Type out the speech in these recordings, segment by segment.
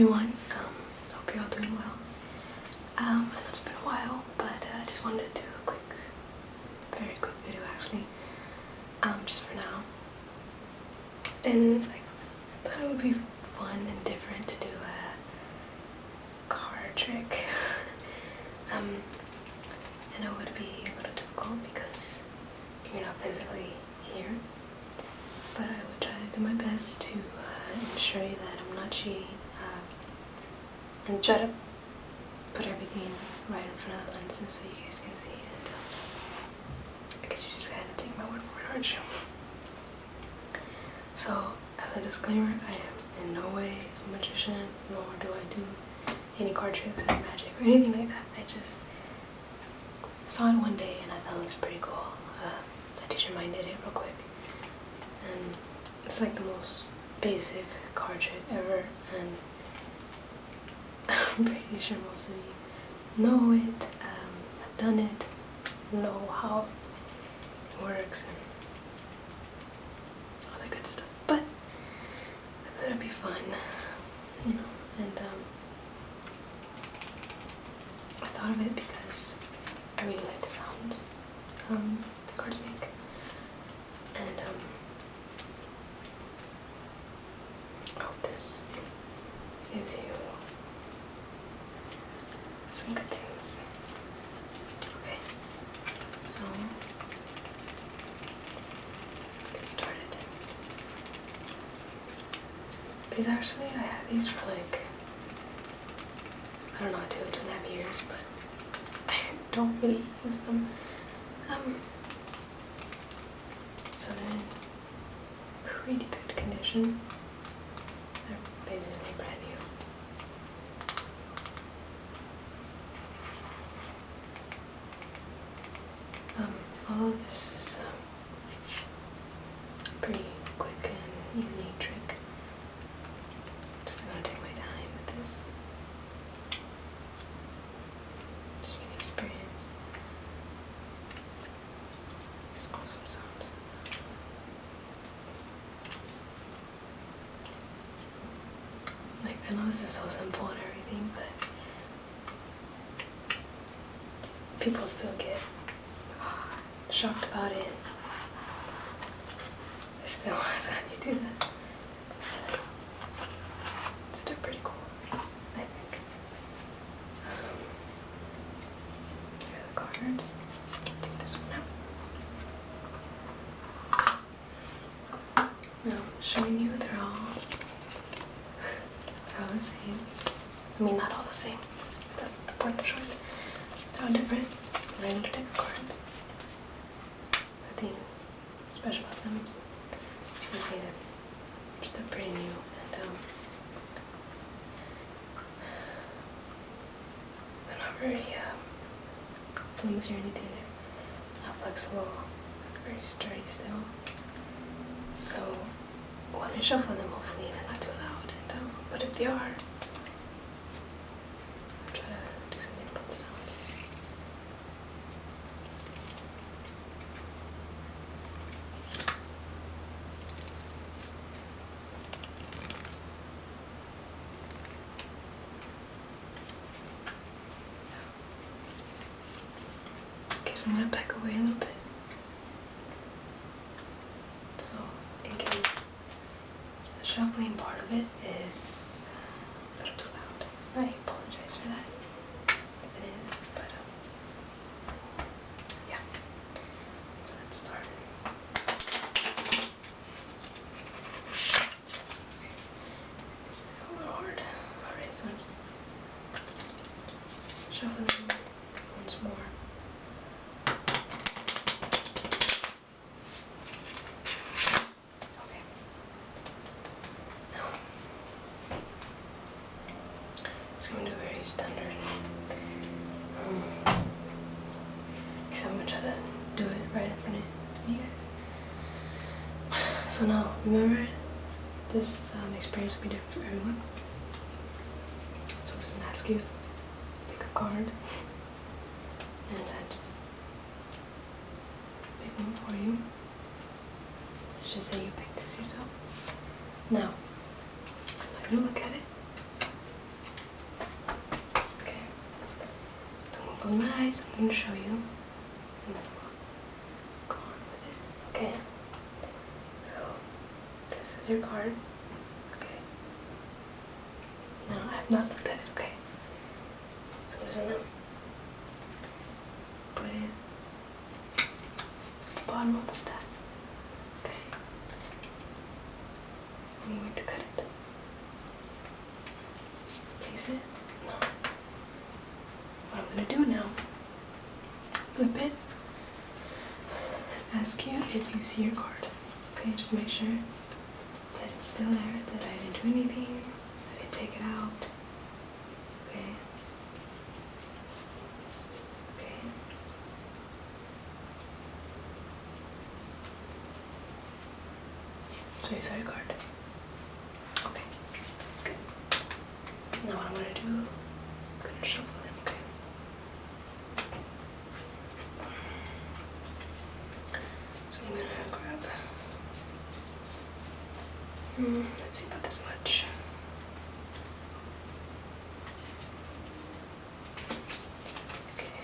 everyone. Hope you're all doing well. I know it's been a while, but I just wanted to do a very quick video actually, just for now. And I thought it would be fun and different to do a card trick. I know it would be a little difficult because you're not physically here, but I would try to do my best to ensure that I'm not cheating, and try to put everything right in front of the lenses so you guys can see it. I guess you just gotta take my word for it, aren't you? So, as a disclaimer, I am in no way a magician, nor do I do any card tricks or magic or anything like that. I just saw it one day and I thought it was pretty cool. A teacher of mine did it real quick, and it's like the most basic card trick ever, and I'm pretty sure most of you know it, have done it, know how it works and all that good stuff. But I thought it'd be fun, you know, and I thought of it because I really like the sounds the cards make, and I hope this gives you some good things. Okay, so let's get started. These actually, I had these for like, I don't know, 2.5 years, but I don't really use them. So they're in pretty good condition. They're basically brand new. All of this is pretty quick and easy trick. Just gonna take my time with this, so you can experience these awesome sounds. Like, I know this is so simple and everything, but people still get shocked about it. They still ask how you do that. It's still pretty cool, I think. Here are the cards. Take this one out. Now, showing you they're all the same. I mean, not all the same. That's the point of showing. They're all different. Regular deck of cards. Nothing special about them. As you can see, they're still pretty new, and they're not very flimsy or anything. They're not flexible. They're very sturdy still. So when I shuffle them, hopefully they're not too loud. And but if they are, I'll try to do something about the sound. Okay, so I'm gonna back away a little bit. So, in case the shuffling part of it is a little too loud, I apologize for that if it is, but yeah. So let's start. It's still a little hard. Alright, so shuffling once more. I'm going to do very standard. Because I'm going to try to do it right in front of you guys. So now, remember, this experience will be different for everyone. So I'm just going to ask you to pick a card. And I just pick one for you. Let's just say you pick this yourself. Now, I'm not going to look at it. close my eyes. I'm gonna show you, and then we'll go on with it. Okay. So this is your card. Okay. No, I have not looked at it. Okay. So what is it now? Put it at the bottom of the stack. Okay. I'm going to cut it. Place it. No. What I'm going to do now, flip it, ask you if you see your card. Okay, just make sure that it's still there, that I didn't do anything, I didn't take it out. Okay. Okay. So you saw your card. Okay. Good. Now what I'm going to do, I'm going to shuffle them, okay? So I'm going to grab, let's see, about this much. Okay.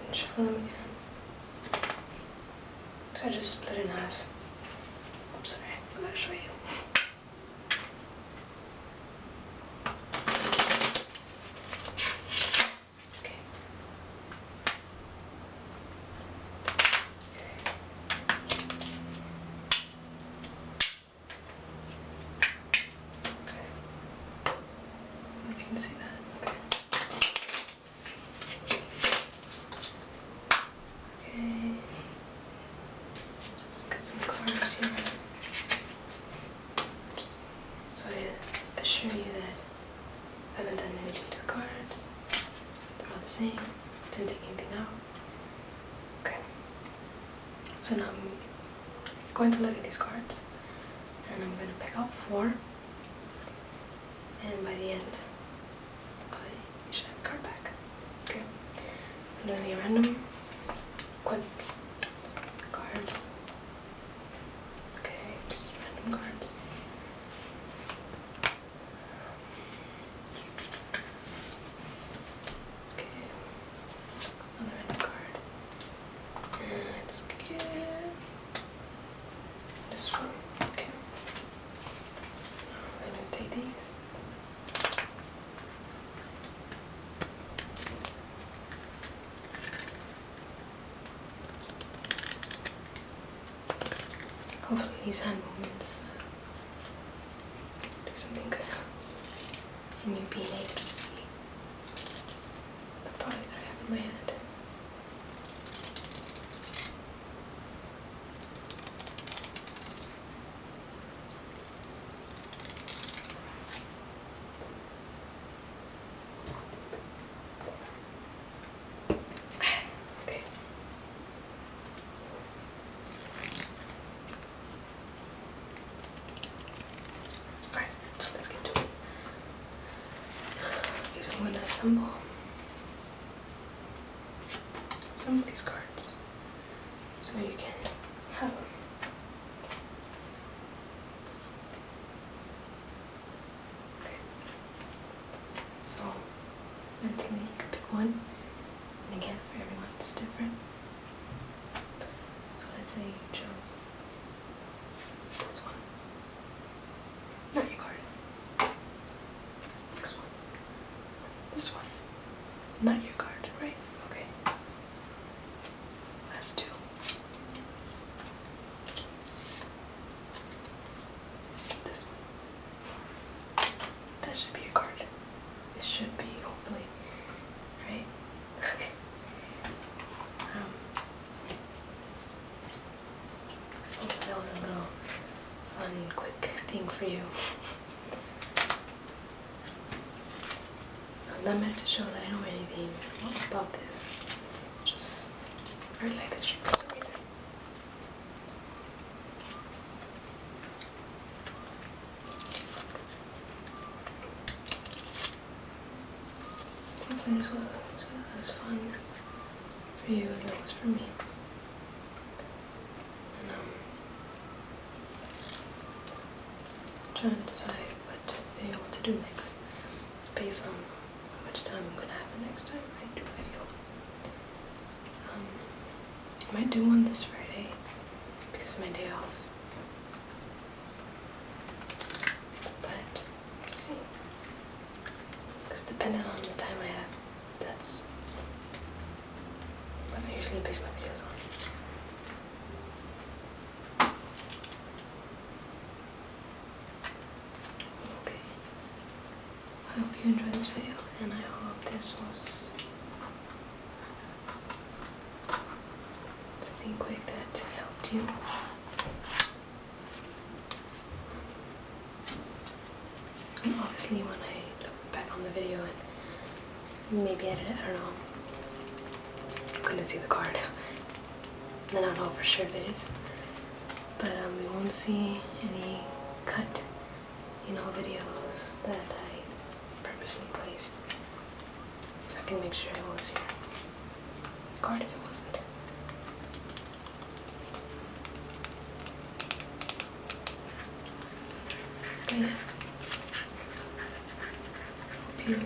And shuffle them again. So I just split it in half. I'm sorry, I gotta show you. Okay. Okay. I don't know if you can see that. Okay. Okay. Just cut some cards here. Just so I assure you that I haven't done anything to the cards. They're all the same. Didn't take anything out. Okay. So now I'm going to look at these cards and I'm going to pick out 4. And by the end, I should have a card back. Okay. So I'm doing any random quick cards. Okay, just random cards. Okay, another random card. And let's get this one. Okay. I'm gonna take these. Hopefully these hand movements do something good in you being able to see the product that I have in my hand. Okay. Alright, so let's get to it. Okay, so I'm going to assemble some of these cards so you can have them. Okay. So mentally you can pick one, and again for everyone it's different. So let's say you chose this one. Not your card. Next one. This one. Not your card, right? Okay. Last 2. This one. That should be your card. It should be, hopefully. Right? Okay. Hopefully that was a little fun, quick thing for you. I'm not meant to show that I know anything about this. Just I really like this shape for some reason. Hopefully this was as fun for you as it was for me. And trying to decide what video to do next based on how much time I'm gonna have the next time I do a video. I might do one this Friday because it's my day off. But we'll see. Because depending on the time I have, that's what I usually base my videos on. Okay. I hope you enjoyed this video, and I hope this was something quick that helped you. And obviously when I look back on the video and maybe edit it, I don't know, I couldn't see the card. Then I don't know for sure if it is. But we won't see any cut, videos that I purposely placed. So I can make sure it was your card if it wasn't. But yeah. Hope you